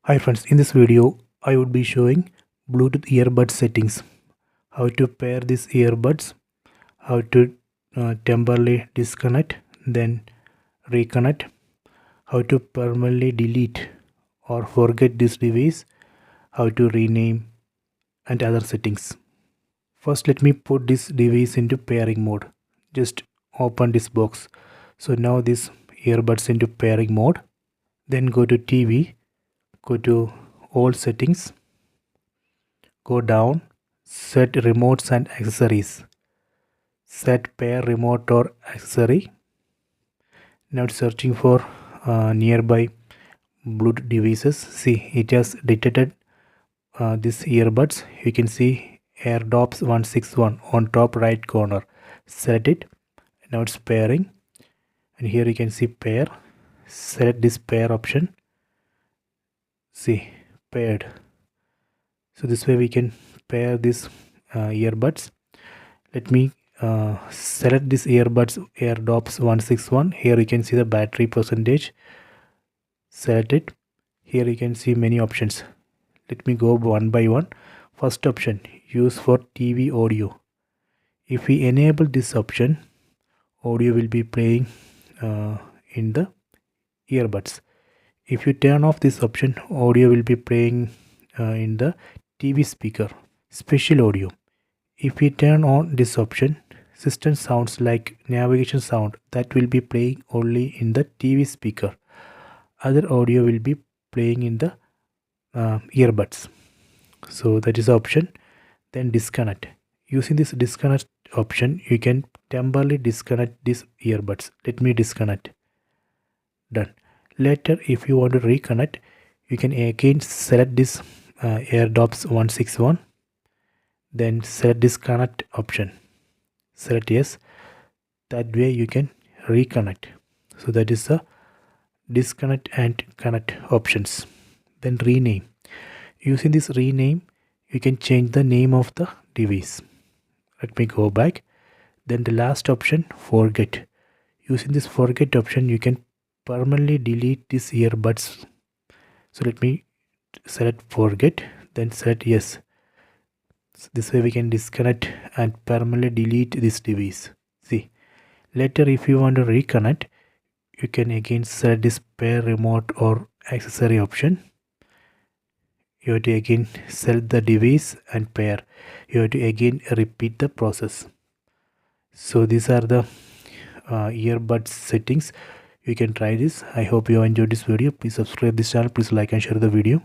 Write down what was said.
Hi friends, in this video I would be showing Bluetooth earbud settings, how to pair these earbuds, how to temporarily disconnect, then reconnect, how to permanently delete or forget this device, how to rename and other settings. First let me put this device into pairing mode. Just open this box. So now this earbuds into pairing mode. Then go to TV, go to all settings, go down, set remotes and accessories, set pair remote or accessory. Now it's searching for nearby Bluetooth devices. See, it has detected this earbuds. You can see AirDops 161 on top right corner. Set it. Now it's pairing, and here you can see pair. Select this pair option. See, paired. So this way we can pair these earbuds. Let me select this earbuds AirDops 161. Here you can see the battery percentage. Select it. Here you can see many options. Let me go one by one. First option, use for TV audio. If we enable this option, audio will be playing in the earbuds. If you turn off this option, audio will be playing in the TV speaker. Special audio. If we turn on this option, system sounds like navigation sound that will be playing only in the TV speaker. Other audio will be playing in the earbuds. So that is the option. Then disconnect. Using this disconnect option, you can temporarily disconnect these earbuds. Let me disconnect. Done. Later, if you want to reconnect, you can again select this AirDops 161. Then select this connect option. Select yes. That way you can reconnect. So that is the disconnect and connect options. Then rename. Using this rename, you can change the name of the device. Let me go back. Then the last option, forget. Using this forget option, you can permanently delete these earbuds. So let me select forget, then select yes. So this way we can disconnect and permanently delete this device. See, later if you want to reconnect, you can again select this pair remote or accessory option. You have to again select the device and pair. You have to again repeat the process. So these are the earbuds settings. You can try this. I hope you enjoyed this video. Please subscribe this channel. Please like and share the video.